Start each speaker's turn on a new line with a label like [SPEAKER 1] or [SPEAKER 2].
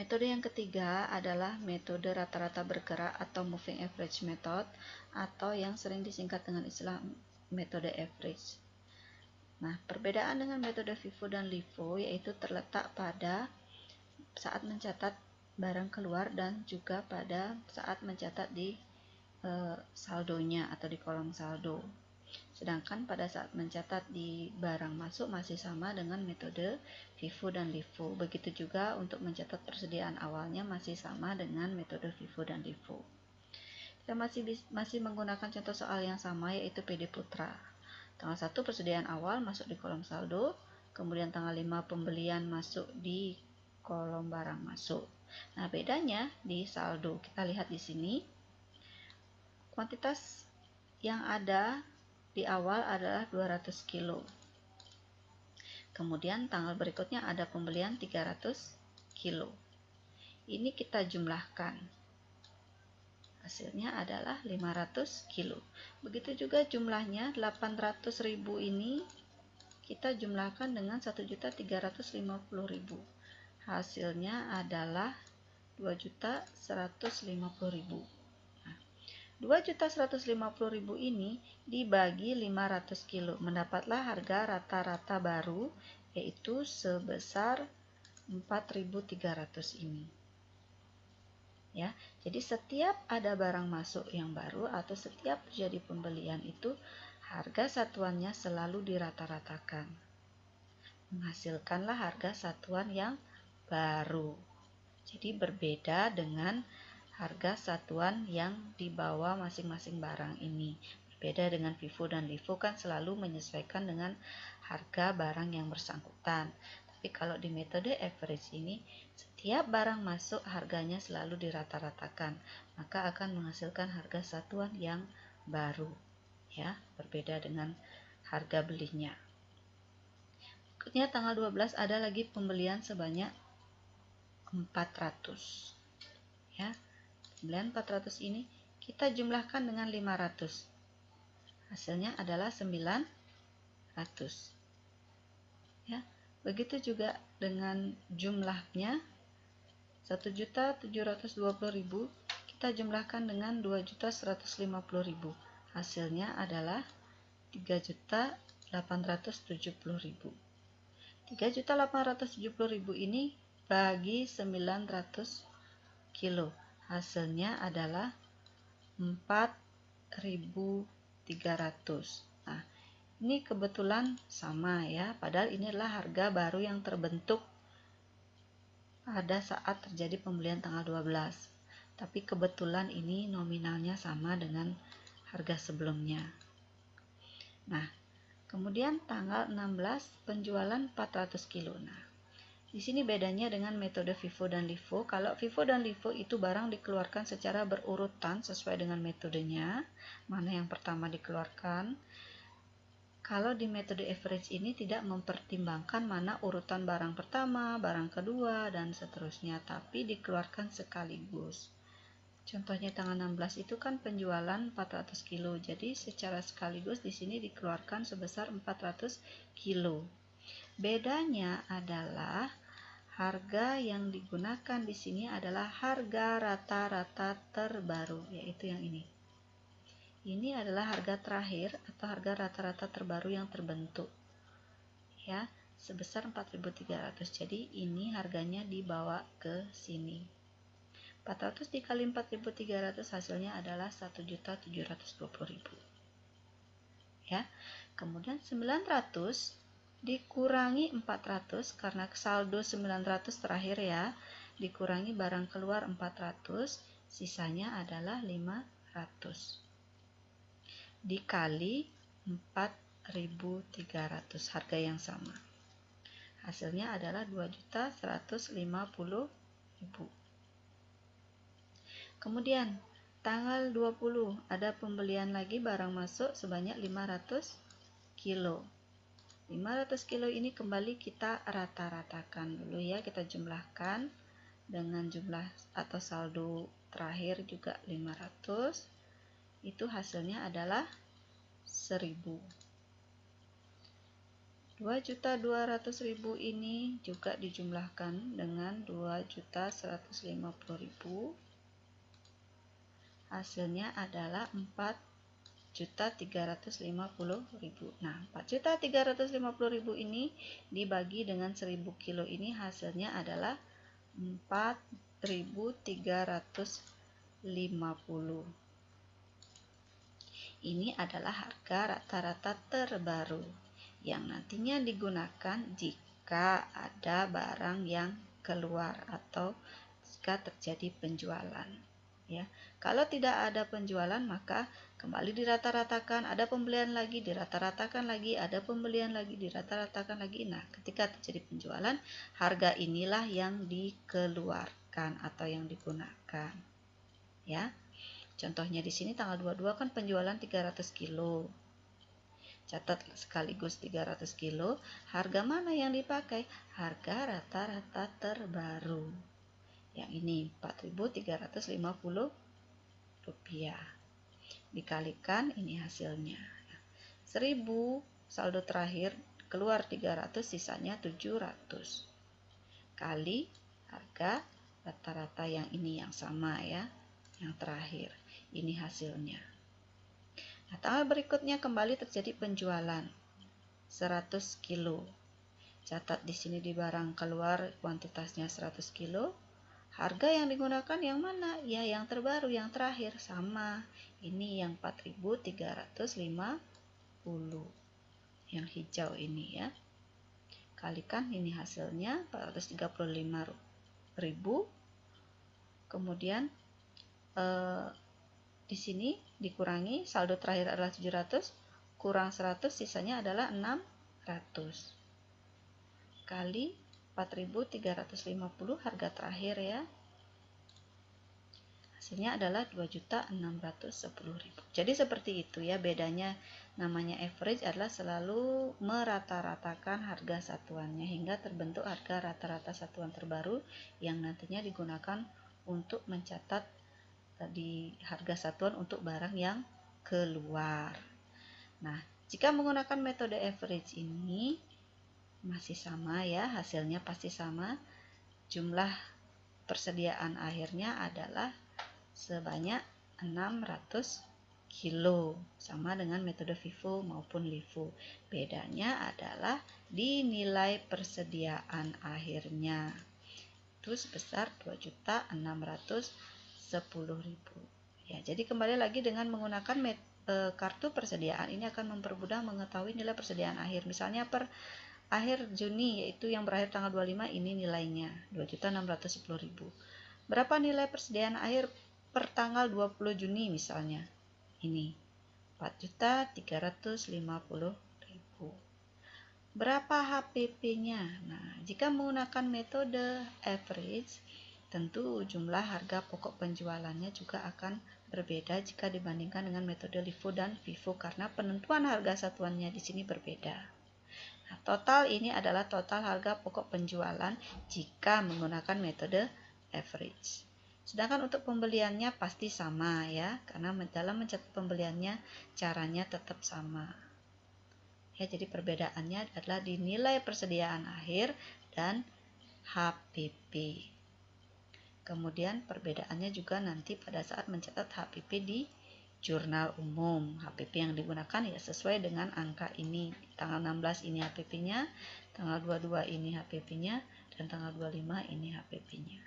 [SPEAKER 1] Metode yang ketiga adalah metode rata-rata bergerak atau moving average method, atau yang sering disingkat dengan istilah metode average. Nah, perbedaan dengan metode FIFO dan LIFO yaitu terletak pada saat mencatat barang keluar dan juga pada saat mencatat di saldonya atau di kolom saldo. Sedangkan pada saat mencatat di barang masuk masih sama dengan metode FIFO dan LIFO. Begitu juga untuk mencatat persediaan awalnya masih sama dengan metode FIFO dan LIFO. Kita masih menggunakan contoh soal yang sama, yaitu PD Putra. Tanggal 1 persediaan awal masuk di kolom saldo, kemudian tanggal 5 pembelian masuk di kolom barang masuk. Nah, bedanya di saldo, kita lihat di sini, kuantitas yang ada di awal adalah 200 kilo. Kemudian tanggal berikutnya ada pembelian 300 kilo. Ini kita jumlahkan. Hasilnya adalah 500 kilo. Begitu juga jumlahnya 800.000 ini kita jumlahkan dengan 1.350.000. Hasilnya adalah 2.150.000. 2.150.000 ini dibagi 500 kilo, mendapatlah harga rata-rata baru yaitu sebesar 4.300 ini. Ya, jadi setiap ada barang masuk yang baru atau setiap terjadi pembelian itu harga satuannya selalu dirata-ratakan. Menghasilkanlah harga satuan yang baru. Jadi berbeda dengan harga satuan yang dibawa masing-masing barang ini. Berbeda dengan FIFO dan LIFO kan selalu menyesuaikan dengan harga barang yang bersangkutan. Tapi kalau di metode average ini, setiap barang masuk harganya selalu dirata-ratakan, maka akan menghasilkan harga satuan yang baru. Ya, berbeda dengan harga belinya. Berikutnya tanggal 12 ada lagi pembelian sebanyak 400. Ya. Pembelian 400 ini kita jumlahkan dengan 500. Hasilnya adalah 900. Ya, begitu juga dengan jumlahnya 1.720.000 kita jumlahkan dengan 2.150.000. Hasilnya adalah 3.870.000. 3.870.000 ini bagi 900 kilo. Hasilnya adalah 4.300. Nah, ini kebetulan sama ya, padahal ini adalah harga baru yang terbentuk pada saat terjadi pembelian tanggal 12. Tapi kebetulan ini nominalnya sama dengan harga sebelumnya. Nah, kemudian tanggal 16 penjualan 400 kilo. Nah, di sini bedanya dengan metode FIFO dan LIFO. Kalau FIFO dan LIFO itu barang dikeluarkan secara berurutan sesuai dengan metodenya, mana yang pertama dikeluarkan. Kalau di metode average ini tidak mempertimbangkan mana urutan barang pertama, barang kedua, dan seterusnya, tapi dikeluarkan sekaligus. Contohnya tanggal 16 itu kan penjualan 400 kilo, jadi secara sekaligus di sini dikeluarkan sebesar 400 kilo. Bedanya adalah harga yang digunakan di sini adalah harga rata-rata terbaru, yaitu yang ini. Ini adalah harga terakhir atau harga rata-rata terbaru yang terbentuk. Ya, sebesar 4.300. Jadi ini harganya dibawa ke sini. 400 dikali 4.300 hasilnya adalah 1.720.000. Ya. Kemudian 900 dikurangi 400 karena saldo 900 terakhir ya, dikurangi barang keluar 400, sisanya adalah 500 dikali 4.300, harga yang sama, hasilnya adalah 2.150.000. Kemudian tanggal 20 ada pembelian lagi barang masuk sebanyak 500 kilo. 500 kilo ini kembali kita rata-ratakan dulu ya, kita jumlahkan dengan jumlah atau saldo terakhir juga 500, itu hasilnya adalah 1000. 2.200.000 ini juga dijumlahkan dengan 2.150.000. Hasilnya adalah 4.350.000. Nah, 4.350.000 ini dibagi dengan 1.000 kilo ini hasilnya adalah 4.350. Ini adalah harga rata-rata terbaru yang nantinya digunakan jika ada barang yang keluar atau jika terjadi penjualan. Ya, kalau tidak ada penjualan maka kembali dirata-ratakan, ada pembelian lagi, dirata-ratakan lagi, ada pembelian lagi, dirata-ratakan lagi. Nah, ketika terjadi penjualan, harga inilah yang dikeluarkan atau yang digunakan. Ya. Contohnya di sini tanggal 22 kan penjualan 300 kilo. Catat sekaligus 300 kilo. Harga mana yang dipakai? Harga rata-rata terbaru. Yang ini 4.350 rupiah. Dikalikan ini hasilnya. 1.000 saldo terakhir keluar 300, sisanya 700. Kali harga rata-rata yang ini yang sama ya. Yang terakhir. Ini hasilnya. Nah, tanggal berikutnya kembali terjadi penjualan 100 kilo. Catat di sini di barang keluar kuantitasnya 100 kilo. Harga yang digunakan yang mana? Ya, yang terbaru, yang terakhir sama. Ini yang 4.350. Yang hijau ini ya. Kalikan ini hasilnya 435.000. Kemudian di sini dikurangi, saldo terakhir adalah 700, kurang 100, sisanya adalah 600. Kali 4.350 harga terakhir ya. Hasilnya adalah 2.610.000. Jadi seperti itu ya, bedanya namanya average adalah selalu merata-ratakan harga satuannya hingga terbentuk harga rata-rata satuan terbaru yang nantinya digunakan untuk mencatat di harga satuan untuk barang yang keluar. Nah, jika menggunakan metode average ini masih sama ya, hasilnya pasti sama. Jumlah persediaan akhirnya adalah sebanyak 600 kilo, sama dengan metode FIFO maupun LIFO. Bedanya adalah di nilai persediaan akhirnya. Itu sebesar 2.610.000. Ya, jadi kembali lagi dengan menggunakan kartu persediaan ini akan mempermudah mengetahui nilai persediaan akhir. Misalnya per akhir Juni, yaitu yang berakhir tanggal 25, ini nilainya 2.610.000. Berapa nilai persediaan akhir per tanggal 20 Juni misalnya? Ini 4.350.000. Berapa HPP-nya? Nah, jika menggunakan metode average, tentu jumlah harga pokok penjualannya juga akan berbeda jika dibandingkan dengan metode LIFO dan FIFO karena penentuan harga satuannya di sini berbeda. Nah, total ini adalah total harga pokok penjualan jika menggunakan metode average. Sedangkan untuk pembeliannya pasti sama ya, karena dalam mencatat pembeliannya caranya tetap sama. Ya, jadi perbedaannya adalah di nilai persediaan akhir dan HPP. Kemudian perbedaannya juga nanti pada saat mencatat HPP di jurnal umum. HPP yang digunakan ya sesuai dengan angka ini. Tanggal 16 ini HPP-nya, tanggal 22 ini HPP-nya, dan tanggal 25 ini HPP-nya.